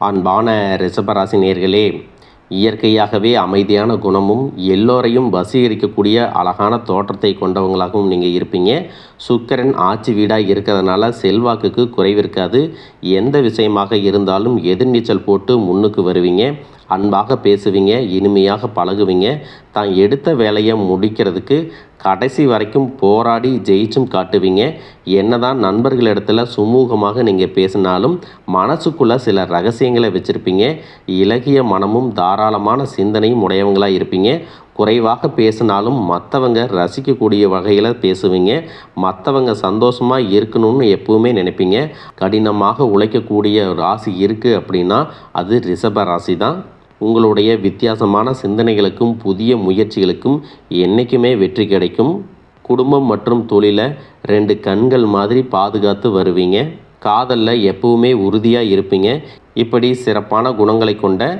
அன்பான ரிஷபராசி நேயர்களே, இயற்கையாகவே அமைதியான குணமும் எல்லோரையும் வசீகரிக்கக்கூடிய அழகான தோற்றத்தை கொண்டவங்களாகவும் நீங்கள் இருப்பீங்க. சுக்கிரன் ஆட்சி வீடாக இருக்கிறதுனால செல்வாக்குக்கு குறைவிருக்காது. எந்த விஷயமாக இருந்தாலும் எதிர்நீச்சல் போட்டு முன்னுக்கு வருவீங்க. அன்பாக பேசுவீங்க, இனிமையாக பழகுவீங்க. தான் எடுத்த வேலையை முடிக்கிறதுக்கு கடைசி வரைக்கும் போராடி ஜெயிச்சும் காட்டுவீங்க. என்னதான் நண்பர்களிடத்துல சுமூகமாக நீங்கள் பேசினாலும் மனசுக்குள்ளே சில ரகசியங்களை வச்சுருப்பீங்க. இலகிய மனமும் தாராளமான சிந்தனையும் உடையவங்களாக இருப்பீங்க. குறைவாக பேசினாலும் மற்றவங்க ரசிக்கக்கூடிய வகையில் பேசுவீங்க. மற்றவங்க சந்தோஷமாக இருக்கணும்னு எப்பவுமே நினைப்பீங்க. கடினமாக உழைக்கக்கூடிய ராசி இருக்குது அப்படின்னா அது ரிஷப ராசி தான். உங்களுடைய வித்தியாசமான சிந்தனைகளுக்கும் புதிய முயற்சிகளுக்கும் என்றைக்குமே வெற்றி கிடைக்கும். குடும்பம் மற்றும் தொழிலை 2 கண்கள் மாதிரி பாதுகாத்து வருவீங்க. காதலில் எப்பவுமே உறுதியாக இருப்பீங்க. இப்படி சிறப்பான குணங்களை கொண்ட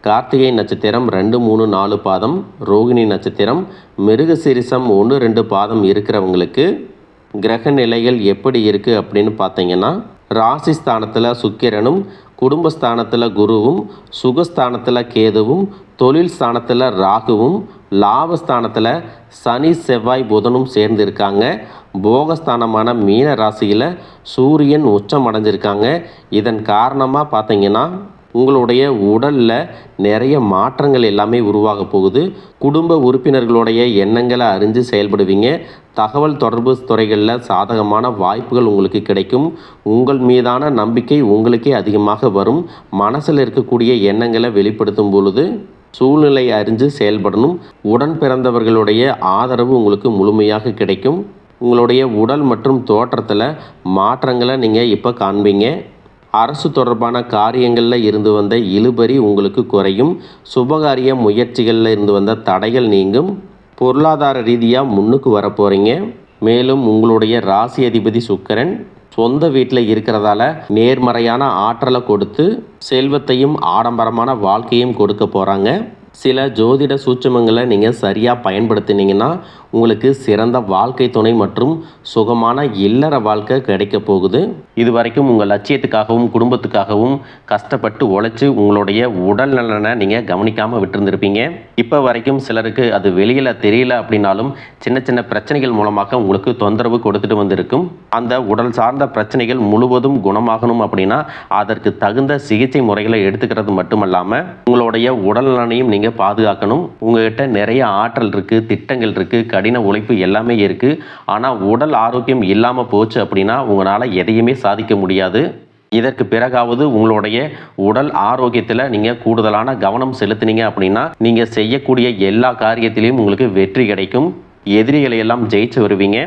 கார்த்திகை நட்சத்திரம் 2, 3, 4 பாதம், ரோகிணி நட்சத்திரம், மிருகசீரிசம் 1, 2 பாதம் இருக்கிறவங்களுக்கு கிரக நிலைகள் எப்படி இருக்குது அப்படின்னு பார்த்தீங்கன்னா, ராசி ஸ்தானத்தில் சுக்கிரனும், குடும்பஸ்தானத்தில் குருவும், சுகஸ்தானத்தில் கேதுவும், தொழில் ஸ்தானத்தில் ராகுவும், லாபஸ்தானத்தில் சனி செவ்வாய் புதனும் சேர்ந்திருக்காங்க. போகஸ்தானமான மீன ராசியில் சூரியன் உச்சம் அடைஞ்சிருக்காங்க. இதன் காரணமாக பார்த்தீங்கன்னா உங்களுடைய உடலில் நிறைய மாற்றங்கள் எல்லாமே உருவாக போகுது. குடும்ப உறுப்பினர்களுடைய எண்ணங்களை அறிஞ்சு செயல்படுவீங்க. தகவல் தொடர்பு துறைகளில் சாதகமான வாய்ப்புகள் உங்களுக்கு கிடைக்கும். உங்கள் மீதான நம்பிக்கை உங்களுக்கே அதிகமாக வரும். மனசில் இருக்கக்கூடிய எண்ணங்களை வெளிப்படுத்தும் பொழுது சூழ்நிலை அறிஞ்சு செயல்படணும். உடன் பிறந்தவர்களுடைய ஆதரவு உங்களுக்கு முழுமையாக கிடைக்கும். உங்களுடைய உடல் மற்றும் தோற்றத்தில் மாற்றங்களை நீங்கள் இப்போ காண்பீங்க. அரசு தொடர்பான காரியங்களில் இருந்து வந்த இழுபறி உங்களுக்கு குறையும். சுபகாரிய முயற்சிகளில் இருந்து வந்த தடைகள் நீங்கும். பொருளாதார ரீதியாக முன்னுக்கு வர போகிறீங்க. மேலும் உங்களுடைய ராசி அதிபதி சுக்கிரன் சொந்த வீட்டில் இருக்கிறதால நேர்மறையான ஆற்றலை கொடுத்து செல்வத்தையும் ஆடம்பரமான வாழ்க்கையும் கொடுக்க போகிறாங்க. சில ஜோதிட சூட்சமங்களை நீங்கள் சரியாக பயன்படுத்தினீங்கன்னா உங்களுக்கு சிறந்த வாழ்க்கை துணை மற்றும் சுகமான இல்லற வாழ்க்கை கிடைக்க போகுது. இது வரைக்கும் உங்கள் லட்சியத்துக்காகவும் குடும்பத்துக்காகவும் கஷ்டப்பட்டு உழைச்சி உங்களுடைய உடல் நலனை நீங்கள் கவனிக்காமல் விட்டுருந்துருப்பீங்க. இப்போ வரைக்கும் சிலருக்கு அது வெளியில் தெரியல அப்படின்னாலும் சின்ன சின்ன பிரச்சனைகள் மூலமாக உங்களுக்கு தொந்தரவு கொடுத்துட்டு வந்திருக்கும். அந்த உடல் சார்ந்த பிரச்சனைகள் முழுவதும் குணமாகணும் அப்படின்னா அதற்கு தகுந்த சிகிச்சை முறைகளை எடுத்துக்கிறது மட்டுமல்லாமல் உங்களுடைய உடல் நலனையும் நீங்கள் பாதுகாக்கணும். உங்ககிட்ட நிறைய ஆற்றல் இருக்குது, திட்டங்கள் இருக்குது, கடின உழைப்பு எல்லாமே இருக்குது. ஆனால் உடல் ஆரோக்கியம் இல்லாமல் போச்சு அப்படின்னா உங்களால் எதையுமே சாதிக்க முடியாது. இதற்கு பிறகாவது உங்களுடைய உடல் ஆரோக்கியத்தில் நீங்கள் கூடுதலான கவனம் செலுத்தினீங்க அப்படின்னா நீங்கள் செய்யக்கூடிய எல்லா காரியத்திலையும் உங்களுக்கு வெற்றி கிடைக்கும். எதிரிகளை எல்லாம் ஜெயிச்சு வருவீங்க.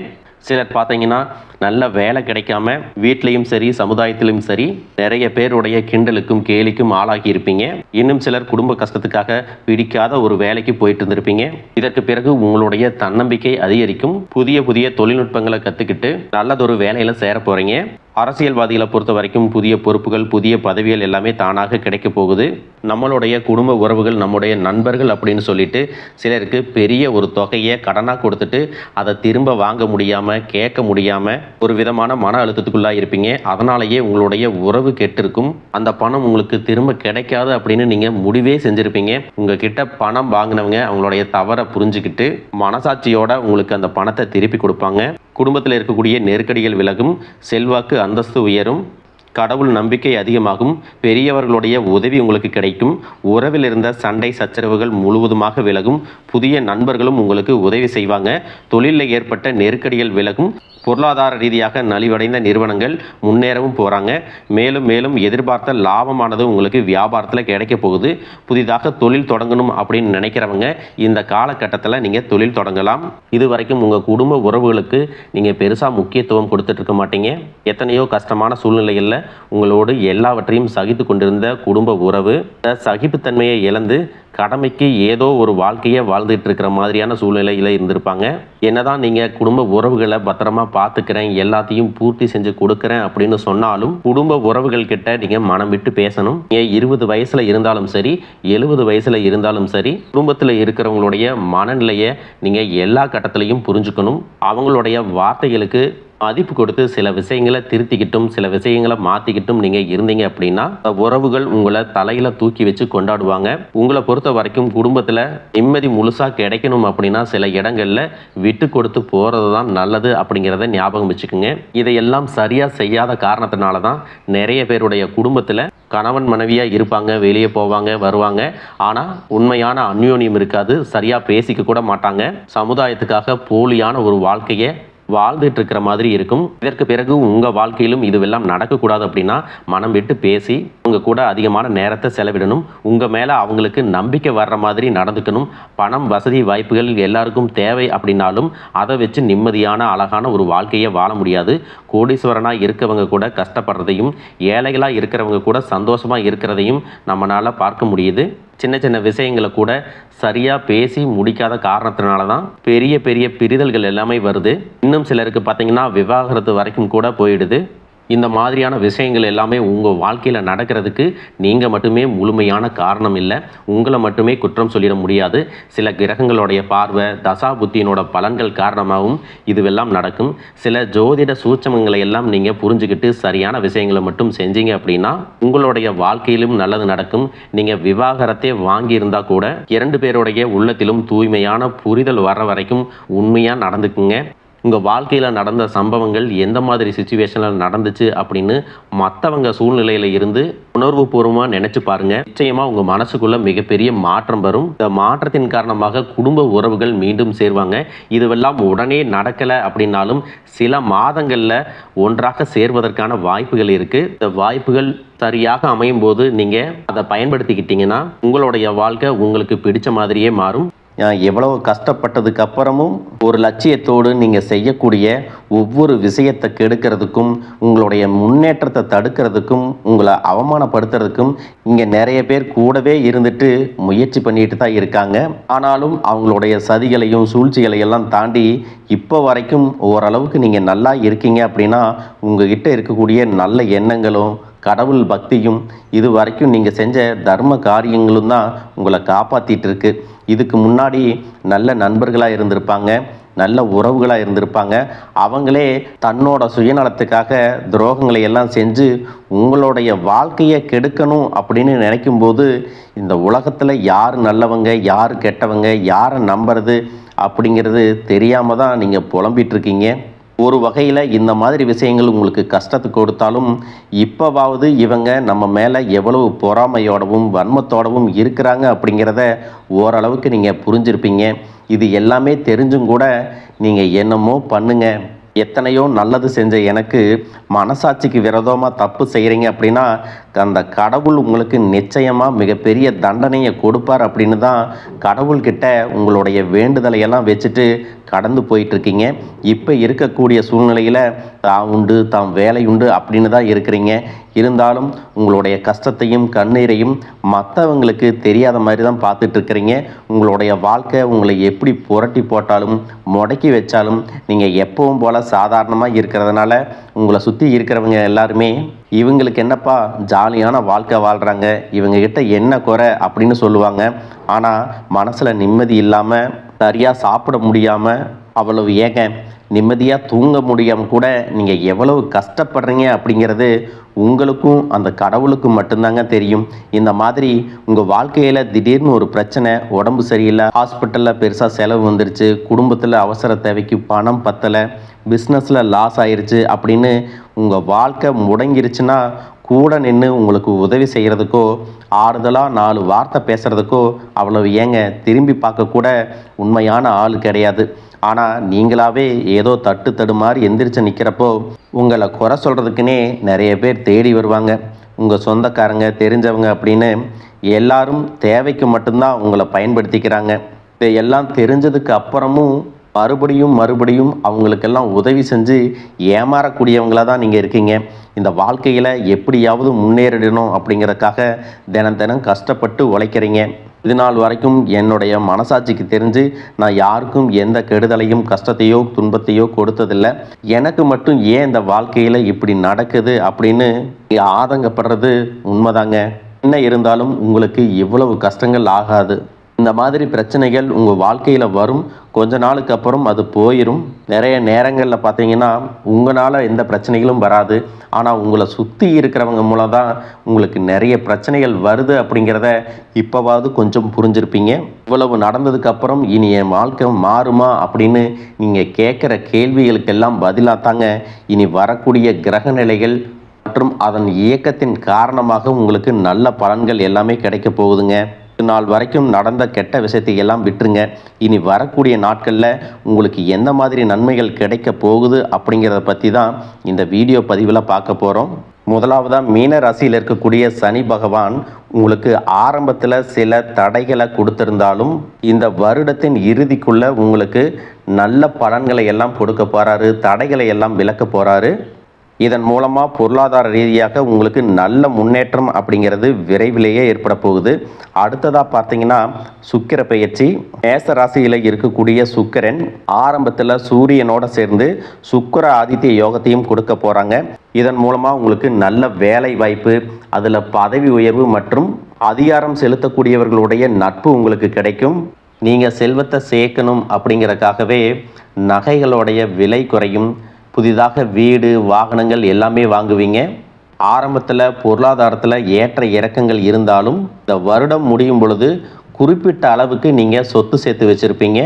சிலர் பார்த்தீங்கன்னா நல்ல வேலை கிடைக்காம வீட்லேயும் சரி சமுதாயத்திலும் சரி நிறைய பேருடைய கிண்டலுக்கும் கேலிக்கும் ஆளாகி இருப்பீங்க. இன்னும் சிலர் குடும்ப கஷ்டத்துக்காக பிடிக்காத ஒரு வேலைக்கு போயிட்டு இருந்திருப்பீங்க. இதற்கு பிறகு உங்களுடைய தன்னம்பிக்கை அதிகரிக்கும். புதிய புதிய தொழில்நுட்பங்களை கற்றுக்கிட்டு நல்லதொரு வேலையில் சேர போகிறீங்க. அரசியல்வாதிகளை பொறுத்த வரைக்கும் புதிய பொறுப்புகள், புதிய பதவிகள் எல்லாமே தானாக கிடைக்க போகுது. நம்மளுடைய குடும்ப உறவுகள், நம்முடைய நண்பர்கள் அப்படின்னு சொல்லிட்டு சிலருக்கு பெரிய ஒரு தொகையை கடனாக கொடுத்துட்டு அதை திரும்ப வாங்க முடியாமல், கேட்க முடியாமல் ஒரு விதமான மன அழுத்தத்துக்குள்ளாக இருப்பீங்க. அதனாலேயே உங்களுடைய உறவு கெட்டிருக்கும். அந்த பணம் உங்களுக்கு திரும்ப கிடைக்காது அப்படின்னு நீங்கள் முடிவே செஞ்சுருப்பீங்க. உங்ககிட்ட பணம் வாங்கினவங்க அவங்களுடைய தவறை புரிஞ்சுக்கிட்டு மனசாட்சியோட உங்களுக்கு அந்த பணத்தை திருப்பி கொடுப்பாங்க. குடும்பத்தில் இருக்கக்கூடிய நெருக்கடிகள் விலகும். செல்வாக்கு அந்தஸ்து உயரும். கடவுள் நம்பிக்கை அதிகமாகும். பெரியவர்களுடைய உதவி உங்களுக்கு கிடைக்கும். உறவில் இருந்த சண்டை சச்சரவுகள் முழுவதுமாக விலகும். புதிய நண்பர்களும் உங்களுக்கு உதவி செய்வாங்க. தொழிலில் ஏற்பட்ட நெருக்கடிகள் விலகும். பொருளாதார ரீதியாக நலிவடைந்த நிறுவனங்கள் முன்னேறவும் போகிறாங்க. மேலும் மேலும் எதிர்பார்த்த லாபமானது உங்களுக்கு வியாபாரத்தில் கிடைக்க போகுது. புதிதாக தொழில் தொடங்கணும் அப்படின்னு நினைக்கிறவங்க இந்த காலகட்டத்தில் நீங்கள் தொழில் தொடங்கலாம். இது வரைக்கும் உங்கள் குடும்ப உறவுகளுக்கு நீங்கள் பெருசாக முக்கியத்துவம் கொடுத்துட்டு இருக்க மாட்டீங்க. எத்தனையோ கஷ்டமான சூழ்நிலைகளில் உங்களோடு எல்லாவற்றையும் சகித்து கொண்டிருந்த குடும்ப உறவு சகிப்புத்தன்மையை இழந்து கடமைக்கு ஏதோ ஒரு வாழ்க்கையை வாழ்ந்துட்டு இருக்கிற மாதிரியான சூழ்நிலையில் இருந்திருப்பாங்க. என்னதான் நீங்கள் குடும்ப உறவுகளை பத்திரமா பார்த்துக்கிறேன், எல்லாத்தையும் பூர்த்தி செஞ்சு கொடுக்குறேன் அப்படின்னு சொன்னாலும் குடும்ப உறவுகள் கிட்ட நீங்கள் மனம் விட்டு பேசணும். நீங்கள் 20 வயசில் இருந்தாலும் சரி, 70 வயசில் இருந்தாலும் சரி, குடும்பத்தில் இருக்கிறவங்களுடைய மனநிலையை நீங்கள் எல்லா கட்டத்திலையும் புரிஞ்சுக்கணும். அவங்களுடைய வார்த்தைகளுக்கு மதிப்பு கொடுத்து சில விஷயங்களை திருத்திக்கிட்டும் சில விஷயங்களை மாற்றிக்கிட்டும் நீங்கள் இருந்தீங்க அப்படின்னா உறவுகள் உங்களை தலையில் தூக்கி வச்சு கொண்டாடுவாங்க. உங்களை பொறுத்த வரைக்கும் குடும்பத்தில் நிம்மதி முழுசாக கிடைக்கணும் அப்படின்னா சில இடங்களில் விட்டு கொடுத்து போகிறது தான் நல்லது அப்படிங்கிறத ஞாபகம் வச்சுக்கோங்க. இதையெல்லாம் சரியாக செய்யாத காரணத்தினால தான் நிறைய பேருடைய குடும்பத்தில் கணவன் மனைவியாக இருப்பாங்க, வெளியே போவாங்க வருவாங்க, ஆனால் உண்மையான அந்யோன்யம் இருக்காது, சரியாக பேசிக்க கூட மாட்டாங்க, சமுதாயத்துக்காக போலியான ஒரு வாழ்க்கையை வாழ்ந்துட்டு இருக்கிற மாதிரி இருக்கும். இதற்கு பிறகு உங்கள் வாழ்க்கையிலும் இதுவெல்லாம் நடக்கக்கூடாது அப்படின்னா மனம் விட்டு பேசி உங்கள் கூட அதிகமான நேரத்தை செலவிடணும். உங்கள் மேலே அவங்களுக்கு நம்பிக்கை வர்ற மாதிரி நடந்துக்கணும். பணம் வசதி வாய்ப்புகள் எல்லாருக்கும் தேவை அப்படின்னாலும் அதை வச்சு நிம்மதியான அழகான ஒரு வாழ்க்கையை வாழ முடியாது. கோடீஸ்வரனாக இருக்கவங்க கூட கஷ்டப்படுறதையும் ஏழைகளாக இருக்கிறவங்க கூட சந்தோஷமாக இருக்கிறதையும் நம்மளால் பார்க்க முடியுது. சின்ன சின்ன விஷயங்களை கூட சரியாக பேசி முடிக்காத காரணத்தினால தான் பெரிய பெரிய பிரிதல்கள் எல்லாமே வருது. இன்னும் சிலருக்கு பார்த்திங்கன்னா விவாகரத்து வரைக்கும் கூட போயிடுது. இந்த மாதிரியான விஷயங்கள் எல்லாமே உங்கள் வாழ்க்கையில் நடக்கிறதுக்கு நீங்கள் மட்டுமே முழுமையான காரணம் இல்லை. உங்களை மட்டுமே குற்றம் சொல்லிட முடியாது. சில கிரகங்களுடைய பார்வை தசா புத்தியினோட பலன்கள் காரணமாகவும் இதுவெல்லாம் நடக்கும். சில ஜோதிட சூட்சமங்களை எல்லாம் நீங்கள் புரிஞ்சுக்கிட்டு சரியான விஷயங்களை மட்டும் செஞ்சீங்க அப்படின்னா உங்களுடைய வாழ்க்கையிலும் நல்லது நடக்கும். நீங்கள் விவாகரத்தே வாங்கியிருந்தால் கூட 2 பேருடைய உள்ளத்திலும் தூய்மையான புரிதல் வர்ற வரைக்கும் உண்மையாக நடந்துக்குங்க. உங்கள் வாழ்க்கையில் நடந்த சம்பவங்கள் எந்த மாதிரி சுச்சுவேஷனில் நடந்துச்சு அப்படின்னு மற்றவங்க சூழ்நிலையில் இருந்து உணர்வுபூர்வமாக நினச்சி பாருங்கள். நிச்சயமாக உங்கள் மனசுக்குள்ளே மிகப்பெரிய மாற்றம் வரும். இந்த மாற்றத்தின் காரணமாக குடும்ப உறவுகள் மீண்டும் சேருவாங்க. இதுவெல்லாம் உடனே நடக்கலை அப்படின்னாலும் சில மாதங்களில் ஒன்றாக சேர்வதற்கான வாய்ப்புகள் இருக்குது. இந்த வாய்ப்புகள் சரியாக அமையும் போது நீங்கள் அதை பயன்படுத்திக்கிட்டீங்கன்னா உங்களுடைய வாழ்க்கை உங்களுக்கு பிடிச்ச மாதிரியே மாறும். எவ்வளவு கஷ்டப்பட்டதுக்கு அப்புறமும் ஒரு லட்சியத்தோடு நீங்கள் செய்யக்கூடிய ஒவ்வொரு விஷயத்தை கெடுக்கிறதுக்கும் உங்களுடைய முன்னேற்றத்தை தடுக்கிறதுக்கும் உங்களை அவமானப்படுத்துறதுக்கும் இங்கே நிறைய பேர் கூடவே இருந்துட்டு முயற்சி பண்ணிட்டு தான் இருக்காங்க. ஆனாலும் அவங்களுடைய சதிகளையும் சூழ்ச்சிகளையெல்லாம் தாண்டி இப்போ வரைக்கும் ஓரளவுக்கு நீங்கள் நல்லா இருக்கீங்க அப்படின்னா உங்ககிட்ட இருக்கக்கூடிய நல்ல எண்ணங்களும் கடவுள் பக்தியும் இது வரைக்கும் நீங்கள் செஞ்ச தர்ம காரியங்களும் தான் உங்களை காப்பாற்றிட்டு இருக்கு. இதுக்கு முன்னாடி நல்ல நண்பர்களாக இருந்திருப்பாங்க, நல்ல உறவுகளாக இருந்திருப்பாங்க. அவங்களே தன்னோட சுயநலத்துக்காக துரோகங்களை எல்லாம் செஞ்சு உங்களுடைய வாழ்க்கையை கெடுக்கணும் அப்படின்னு நினைக்கும்போது இந்த உலகத்தில் யார் நல்லவங்க யார் கெட்டவங்க யாரை நம்புறது அப்படிங்கிறது தெரியாமல் தான் நீங்கள் புலம்பிகிட்ருக்கீங்க. ஒரு வகையில் இந்த மாதிரி விஷயங்கள் உங்களுக்கு கஷ்டத்தை கொடுத்தாலும் இப்போவாவது இவங்க நம்ம மேலே எவ்வளவு பொறாமையோடவும் வன்மத்தோடவும் இருக்கிறாங்க அப்படிங்கிறத ஓரளவுக்கு நீங்கள் புரிஞ்சிருப்பீங்க. இது எல்லாமே தெரிஞ்சும் கூட நீங்கள் என்னமோ பண்ணுங்க, எத்தனையோ நல்லது செஞ்ச எனக்கு மனசாட்சிக்கு விரோதமாக தப்பு செய்கிறீங்க அப்படின்னா அந்த கடவுள் உங்களுக்கு நிச்சயமாக மிகப்பெரிய தண்டனையை கொடுப்பார் அப்படின்னு தான் கடவுள்கிட்ட உங்களுடைய வேண்டுதலை எல்லாம் வச்சுட்டு கடந்து போயிட்டுருக்கீங்க. இப்போ இருக்கக்கூடிய சூழ்நிலையில் தான் உண்டு தாம் வேலை உண்டு அப்படின்னு தான் இருக்கிறீங்க. இருந்தாலும் உங்களுடைய கஷ்டத்தையும் கண்ணீரையும் மற்றவங்களுக்கு தெரியாத மாதிரி தான் பார்த்துட்ருக்கிறீங்க. உங்களுடைய வாழ்க்கை உங்களை எப்படி புரட்டி போட்டாலும் முடக்கி வச்சாலும் நீங்கள் எப்பவும் போல் சாதாரணமாக இருக்கிறதுனால உங்களை சுற்றி இருக்கிறவங்க எல்லாருமே இவங்களுக்கு என்னப்பா ஜாலியான வாழ்க்கை வாழ்கிறாங்க, இவங்ககிட்ட என்ன குறை அப்படின்னு சொல்லுவாங்க. ஆனால் மனசில் நிம்மதி இல்லாமல் சரியாக சாப்பிட முடியாமல் அவ்வளவு ஏங்க நிம்மதியாக தூங்க முடியாமல் கூட நீங்கள் எவ்வளவு கஷ்டப்படுறீங்க அப்படிங்கிறது உங்களுக்கும் அந்த கடவுளுக்கும் மட்டும்தாங்க தெரியும். இந்த மாதிரி உங்கள் வாழ்க்கையில் திடீர்னு ஒரு பிரச்சனை, உடம்பு சரியில்லை, ஹாஸ்பிட்டலில் பெருசாக செலவு வந்துருச்சு, குடும்பத்தில் அவசர தேவைக்கு பணம் பத்தலை, பிஸ்னஸில் லாஸ் ஆயிடுச்சு அப்படின்னு உங்கள் வாழ்க்கை முடங்கிருச்சுன்னா கூட நின்று உங்களுக்கு உதவி செய்கிறதுக்கோ ஆறுதலாக 4 வார்த்தை பேசுகிறதுக்கோ அவ்வளவு ஏங்க திரும்பி பார்க்கக்கூட உண்மையான ஆள் கிடையாது. ஆனால் நீங்களாவே ஏதோ தட்டு மாதிரி எந்திரிச்சு நிற்கிறப்போ உங்களை குறை சொல்கிறதுக்குன்னே நிறைய பேர் தேடி வருவாங்க. உங்கள் சொந்தக்காரங்க தெரிஞ்சவங்க அப்படின்னு எல்லாரும் தேவைக்கு மட்டும்தான் உங்களை பயன்படுத்திக்கிறாங்க. இதையெல்லாம் தெரிஞ்சதுக்கு அப்புறமும் மறுபடியும் அவங்களுக்கெல்லாம் உதவி செஞ்சு ஏமாறக்கூடியவங்களாக தான் நீங்கள் இருக்கீங்க. இந்த வாழ்க்கையில் எப்படியாவது முன்னேறிடணும் அப்படிங்கிறதுக்காக தினம் கஷ்டப்பட்டு உழைக்கிறீங்க. இது நாள் வரைக்கும் என்னுடைய மனசாட்சிக்கு தெரிஞ்சு நான் யாருக்கும் எந்த கெடுதலையும் கஷ்டத்தையோ துன்பத்தையோ கொடுத்ததில்லை. எனக்கு மட்டும் ஏன் இந்த வாழ்க்கையில் இப்படி நடக்குது அப்படின்னு ஆதங்கப்படுறது உண்மைதாங்க. என்ன இருந்தாலும் உங்களுக்கு இவ்வளவு கஷ்டங்கள் ஆகாது. இந்த மாதிரி பிரச்சனைகள் உங்கள் வாழ்க்கையில் வரும். கொஞ்ச நாளுக்கு அப்புறம் அது போயிடும். நிறைய நேரங்களில் பார்த்தீங்கன்னா உங்களால் எந்த பிரச்சனைகளும் வராது. ஆனால் உங்களை சுற்றி இருக்கிறவங்க மூலம் தான் உங்களுக்கு நிறைய பிரச்சனைகள் வருது அப்படிங்கிறத இப்போவாவது கொஞ்சம் புரிஞ்சிருப்பீங்க. இவ்வளவு நடந்ததுக்கப்புறம் இனி என் வாழ்க்கை மாறுமா அப்படின்னு நீங்கள் கேட்குற கேள்விகளுக்கெல்லாம் பதிலாக தாங்க இனி வரக்கூடிய கிரக நிலைகள் மற்றும் அதன் இயக்கத்தின் காரணமாக உங்களுக்கு நல்ல பலன்கள் எல்லாமே கிடைக்க போகுதுங்க. நாள் வரைக்கும் நடந்த கெட்ட விஷயத்தை எல்லாம் விட்டுருங்க. இனி வரக்கூடிய நாட்களில் உங்களுக்கு எந்த மாதிரி நன்மைகள் கிடைக்க போகுது அப்படிங்கிறத பற்றி தான் இந்த வீடியோ பதிவில் பார்க்க போகிறோம். முதலாவதாக மீன ராசியில் இருக்கக்கூடிய சனி பகவான் உங்களுக்கு ஆரம்பத்தில் சில தடைகளை கொடுத்திருந்தாலும் இந்த வருடத்தின் இறுதிக்குள்ளே உங்களுக்கு நல்ல பலன்களை எல்லாம் கொடுக்க போகிறாரு. தடைகளை எல்லாம் விலக்க போகிறாரு. இதன் மூலமாக பொருளாதார ரீதியாக உங்களுக்கு நல்ல முன்னேற்றம் அப்படிங்கிறது விரைவிலேயே ஏற்பட போகுது. அடுத்ததாக பார்த்தீங்கன்னா சுக்கிர பெயர்ச்சி. மேச ராசியில் இருக்கக்கூடிய சுக்கிரன் ஆரம்பத்தில் சூரியனோட சேர்ந்து சுக்கிர ஆதித்ய யோகத்தையும் கொடுக்க போகிறாங்க. இதன் மூலமாக உங்களுக்கு நல்ல வேலை வாய்ப்பு, அதில் பதவி உயர்வு மற்றும் அதிகாரம் செலுத்தக்கூடியவர்களுடைய நட்பு உங்களுக்கு கிடைக்கும். நீங்கள் செல்வத்தை சேர்க்கணும் அப்படிங்கிறதுக்காகவே நகைகளுடைய விலை குறையும். புதிதாக வீடு, வாகனங்கள் எல்லாமே வாங்குவீங்க. ஆரம்பத்தில் பொருளாதாரத்தில் ஏற்ற இறக்கங்கள் இருந்தாலும் இந்த வருடம் முடியும் பொழுது குறிப்பிட்ட அளவுக்கு நீங்கள் சொத்து சேர்த்து வச்சுருப்பீங்க.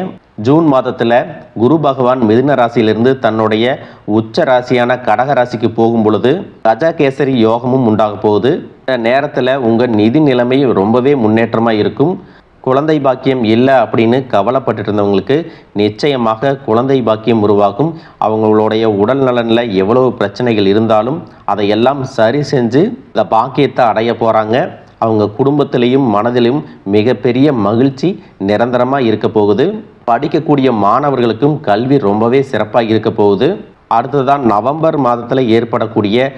ஜூன் மாதத்தில் குரு பகவான் மிதுன ராசியிலிருந்து தன்னுடைய உச்ச ராசியான கடக ராசிக்கு போகும் பொழுது கஜகேசரி யோகமும் உண்டாக போகுது. இந்த நேரத்தில் உங்கள் நிதி நிலைமை ரொம்பவே முன்னேற்றமாக இருக்கும். குழந்தை பாக்கியம் இல்லை அப்படின்னு கவலைப்பட்டு இருந்தவங்களுக்கு நிச்சயமாக குழந்தை பாக்கியம் உருவாகும். அவங்களுடைய உடல் நலனில் எவ்வளவு பிரச்சனைகள் இருந்தாலும் அதையெல்லாம் சரி செஞ்சு இந்த பாக்கியத்தை அடைய போகிறாங்க. அவங்க குடும்பத்திலையும் மனதிலும் மிகப்பெரிய மகிழ்ச்சி நிரந்தரமாக இருக்க போகுது. படிக்கக்கூடிய மாணவர்களுக்கும் கல்வி ரொம்பவே சிறப்பாக இருக்க போகுது. அடுத்ததான் நவம்பர் மாதத்தில் ஏற்படக்கூடிய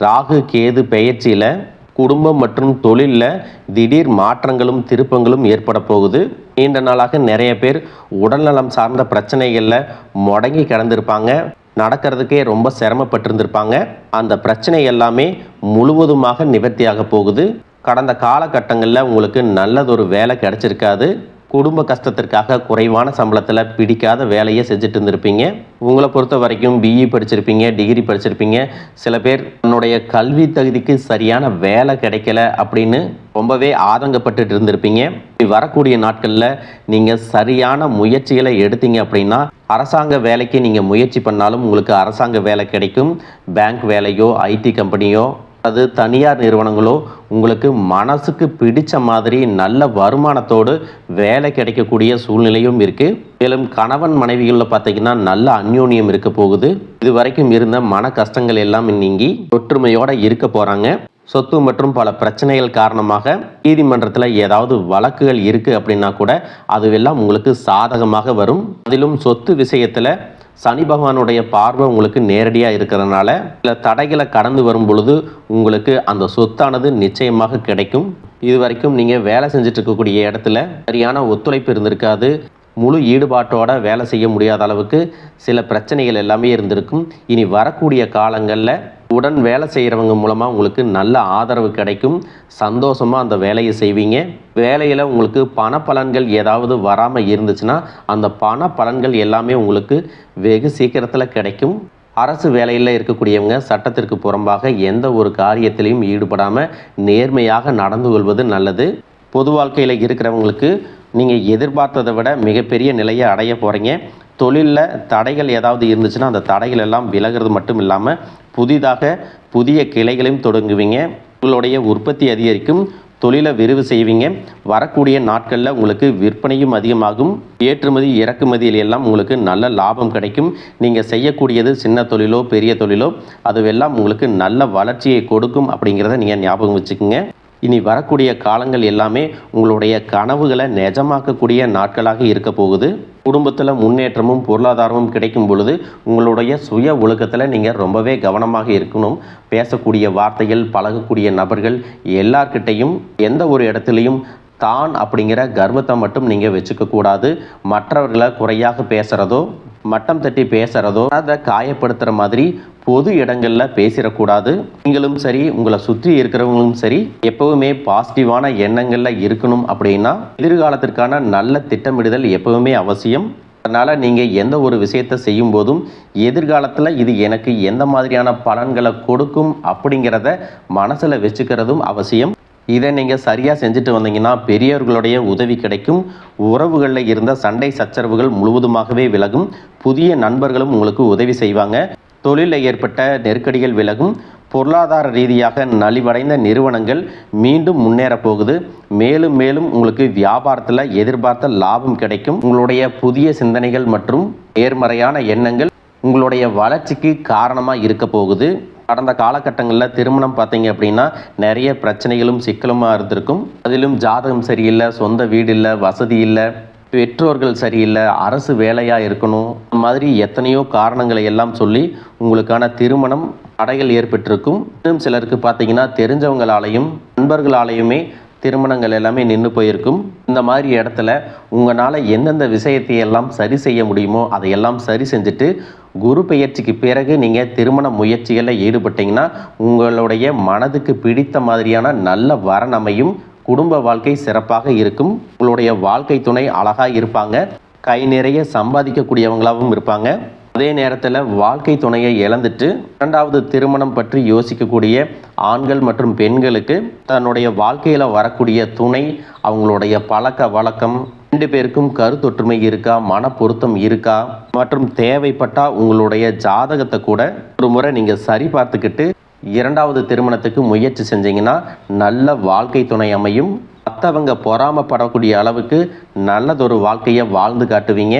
ராகு கேது பெயர்ச்சியில் குடும்பம் மற்றும் தொழிலில் திடீர் மாற்றங்களும் திருப்பங்களும் ஏற்பட போகுது. நீண்ட நாளாக நிறைய பேர் உடல்நலம் சார்ந்த பிரச்சனைகளில் முடங்கி கிடந்திருப்பாங்க. நடக்கிறதுக்கே ரொம்ப சிரமப்பட்டிருந்திருப்பாங்க. அந்த பிரச்சனை எல்லாமே முழுவதுமாக நிவர்த்தியாக போகுது. கடந்த காலகட்டங்களில் உங்களுக்கு நல்லதொரு வேலை கிடைச்சிருக்காது. குடும்ப கஷ்டத்திற்காக குறைவான சம்பளத்தில் பிடிக்காத வேலையை செஞ்சுட்டு இருந்திருப்பீங்க. உங்களை பொறுத்த வரைக்கும் பிஇ படிச்சிருப்பீங்க, டிகிரி படிச்சிருப்பீங்க. சில பேர் தன்னுடைய கல்வி தகுதிக்கு சரியான வேலை கிடைக்கல அப்படின்னு ரொம்பவே ஆதங்கப்பட்டு இருந்திருப்பீங்க. வரக்கூடிய நாட்களில் நீங்கள் சரியான முயற்சிகளை எடுத்தீங்க அப்படின்னா அரசாங்க வேலைக்கு நீங்கள் முயற்சி பண்ணாலும் உங்களுக்கு அரசாங்க வேலை கிடைக்கும். பேங்க் வேலையோ, ஐடி கம்பெனியோ, அது தனியார் நிறுவனங்களோ உங்களுக்கு மனசுக்கு பிடிச்ச மாதிரி நல்ல வருமானத்தோடு வேலை கிடைக்கக்கூடிய சூழ்நிலையும் இருக்குது. மேலும் கணவன் மனைவிகளில் பார்த்தீங்கன்னா நல்ல அந்யோன்யம் இருக்க போகுது. இது வரைக்கும் இருந்த மன கஷ்டங்கள் எல்லாம் நீங்கி ஒற்றுமையோடு இருக்க போகிறாங்க. சொத்து மற்றும் பல பிரச்சனைகள் காரணமாக நீதிமன்றத்தில் ஏதாவது வழக்குகள் இருக்குது அப்படின்னா கூட அதுவெல்லாம் உங்களுக்கு சாதகமாக வரும். அதிலும் சொத்து விஷயத்தில் சனி பகவானுடைய பார்வை உங்களுக்கு நேரடியாக இருக்கிறதுனால சில தடைகளை கடந்து வரும் பொழுது உங்களுக்கு அந்த சொத்தானது நிச்சயமாக கிடைக்கும். இது வரைக்கும் நீங்கள் வேலை செஞ்சுட்டு இருக்கக்கூடிய இடத்துல சரியான ஒத்துழைப்பு இருந்திருக்காது. முழு ஈடுபாட்டோட வேலை செய்ய முடியாத அளவுக்கு சில பிரச்சனைகள் எல்லாமே இருந்திருக்கும். இனி வரக்கூடிய காலங்களில் உடன் வேலை செய்கிறவங்க மூலமாக உங்களுக்கு நல்ல ஆதரவு கிடைக்கும். சந்தோஷமாக அந்த வேலையை செய்வீங்க. வேலையில் உங்களுக்கு பண பலன்கள் ஏதாவது வராமல் இருந்துச்சுன்னா அந்த பண பலன்கள் எல்லாமே உங்களுக்கு வெகு சீக்கிரத்தில் கிடைக்கும். அரசு வேலையில் இருக்கக்கூடியவங்க சட்டத்திற்கு புறம்பாக எந்த ஒரு காரியத்திலையும் ஈடுபடாமல் நேர்மையாக நடந்து கொள்வது நல்லது. பொது வாழ்க்கையில் இருக்கிறவங்களுக்கு நீங்கள் எதிர்பார்த்ததை விட மிகப்பெரிய நிலையை அடைய போகிறீங்க. தொழிலில் தடைகள் ஏதாவது இருந்துச்சுன்னா அந்த தடைகள் எல்லாம் விலகிறது மட்டும் இல்லாமல் புதிய கிளைகளையும் தொடங்குவீங்க. உங்களுடைய உற்பத்தி அதிகரிக்கும். தொழிலை விரிவு செய்வீங்க. வரக்கூடிய நாட்களில் உங்களுக்கு விற்பனையும் அதிகமாகும். ஏற்றுமதி இறக்குமதியில் எல்லாம் உங்களுக்கு நல்ல லாபம் கிடைக்கும். நீங்கள் செய்யக்கூடியது சின்ன தொழிலோ பெரிய தொழிலோ அதுவெல்லாம் உங்களுக்கு நல்ல வளர்ச்சியை கொடுக்கும் அப்படிங்கிறத நீங்கள் ஞாபகம் வச்சுக்கோங்க. இனி வரக்கூடிய காலங்கள் எல்லாமே உங்களுடைய கனவுகளை நிஜமாக்கக்கூடிய நாட்களாக இருக்க போகுது. குடும்பத்தில் முன்னேற்றமும் பொருளாதாரமும் கிடைக்கும் பொழுது உங்களுடைய சுய ஒழுக்கத்தில் நீங்கள் ரொம்பவே கவனமாக இருக்கணும். பேசக்கூடிய வார்த்தைகள், பழகக்கூடிய நபர்கள் எல்லார்கிட்டையும் எந்த ஒரு இடத்துலையும் தான் அப்படிங்கிற கர்வத்தை மட்டும் நீங்கள் வச்சுக்க கூடாது. மற்றவர்களை குறையாக பேசுகிறதோ மட்டம் தட்டி பேசுகிறதோ அதை காயப்படுத்துகிற மாதிரி பொது இடங்களில் பேசிடக்கூடாது. நீங்களும் சரி, உங்களை சுற்றி இருக்கிறவங்களும் சரி, எப்பவுமே பாசிட்டிவான எண்ணங்களில் இருக்கணும். அப்படின்னா எதிர்காலத்திற்கான நல்ல திட்டமிடுதல் எப்பவுமே அவசியம். அதனால் நீங்கள் எந்த ஒரு விஷயத்தை செய்யும் போதும் எதிர்காலத்தில் இது எனக்கு எந்த மாதிரியான பலன்களை கொடுக்கும் அப்படிங்கிறத மனசில் வச்சுக்கிறதும் அவசியம். இதை நீங்கள் சரியாக செஞ்சுட்டு வந்தீங்கன்னா பெரியவர்களுடைய உதவி கிடைக்கும். உறவுகளில் இருந்த சண்டை சச்சரவுகள் முழுவதுமாகவே விலகும். புதிய நண்பர்களும் உங்களுக்கு உதவி செய்வாங்க. தொழிலில் ஏற்பட்ட நெருக்கடிகள் விலகும். பொருளாதார ரீதியாக நலிவடைந்த நிறுவனங்கள் மீண்டும் முன்னேற போகுது. மேலும் மேலும் உங்களுக்கு வியாபாரத்தில் எதிர்பார்த்த லாபம் கிடைக்கும். உங்களுடைய புதிய சிந்தனைகள் மற்றும் நேர்மறையான எண்ணங்கள் உங்களுடைய வளர்ச்சிக்கு காரணமாக இருக்க போகுது. கடந்த காலகட்டங்களில் திருமணம் பார்த்தீங்க அப்படின்னா நிறைய பிரச்சனைகளும் சிக்கலுமாக இருந்திருக்கும். அதிலும் ஜாதகம் சரியில்லை, சொந்த வீடு இல்லை, வசதி இல்லை, பெற்றோர்கள் சரியில்லை, அரசு வேலையாக இருக்கணும், இந்த மாதிரி எத்தனையோ காரணங்களை எல்லாம் சொல்லி உங்களுக்கான திருமணம் தடைகள் ஏற்பட்டிருக்கும். இன்னும் சிலருக்கு பார்த்தீங்கன்னா தெரிஞ்சவங்களாலையும் நண்பர்களாலையுமே திருமணங்கள் எல்லாமே நின்று போயிருக்கும். இந்த மாதிரி இடத்துல உங்களால் எந்தெந்த விஷயத்தை எல்லாம் சரி செய்ய முடியுமோ அதையெல்லாம் சரி செஞ்சுட்டு குரு பெயர்ச்சிக்கு பிறகு நீங்கள் திருமண முயற்சிகளில் ஈடுபட்டிங்கன்னா உங்களுடைய மனதுக்கு பிடித்த மாதிரியான நல்ல வரன் அமையும். குடும்ப வாழ்க்கை சிறப்பாக இருக்கும். உங்களுடைய வாழ்க்கை துணை அழகாக இருப்பாங்க. கை நிறைய சம்பாதிக்கக்கூடியவங்களாகவும் இருப்பாங்க. அதே நேரத்தில் வாழ்க்கை துணையை இழந்துட்டு இரண்டாவது திருமணம் பற்றி யோசிக்கக்கூடிய ஆண்கள் மற்றும் பெண்களுக்கு தன்னுடைய வாழ்க்கையில் வரக்கூடிய துணை, அவங்களுடைய பழக்க வழக்கம், 2 பேருக்கும் கருத்தொற்றுமை இருக்கா, மன பொருத்தம் இருக்கா, மற்றும் தேவைப்பட்டால் உங்களுடைய ஜாதகத்தை கூட ஒரு முறை நீங்கள் சரி பார்த்துக்கிட்டு இரண்டாவது திருமணத்துக்கு முயற்சி செஞ்சீங்கன்னா நல்ல வாழ்க்கை துணை அமையும். மற்றவங்க பொறாமப்படக்கூடிய அளவுக்கு நல்லதொரு வாழ்க்கையை வாழ்ந்து காட்டுவீங்க.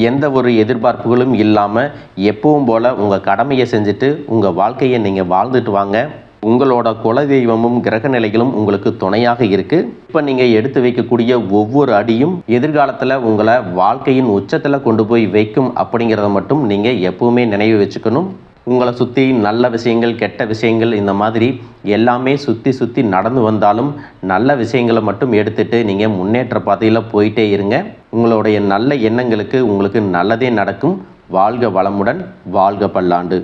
எந்த ஒரு எதிர்பார்ப்புகளும் இல்லாமல் எப்பவும் போல் உங்கள் கடமையை செஞ்சுட்டு உங்கள் வாழ்க்கையை நீங்கள் வாழ்ந்துட்டு வாங்க. உங்களோட குலதெய்வமும் கிரக நிலைகளும் உங்களுக்கு துணையாக இருக்குது. இப்போ நீங்கள் எடுத்து வைக்கக்கூடிய ஒவ்வொரு அடியும் எதிர்காலத்தில் உங்களை வாழ்க்கையின் உச்சத்தில் கொண்டு போய் வைக்கும் அப்படிங்கிறத மட்டும் நீங்கள் எப்பவுமே நினைவு வச்சுக்கணும். உங்களை சுற்றி நல்ல விஷயங்கள், கெட்ட விஷயங்கள், இந்த மாதிரி எல்லாமே சுற்றி நடந்து வந்தாலும் நல்ல விஷயங்களை மட்டும் எடுத்துகிட்டு நீங்கள் முன்னேற்ற பாதையில் போயிட்டே இருங்க. உங்களுடைய நல்ல எண்ணங்களுக்கு உங்களுக்கு நல்லதே நடக்கும். வாழ்க வளமுடன், வாழ்க பல்லாண்டு.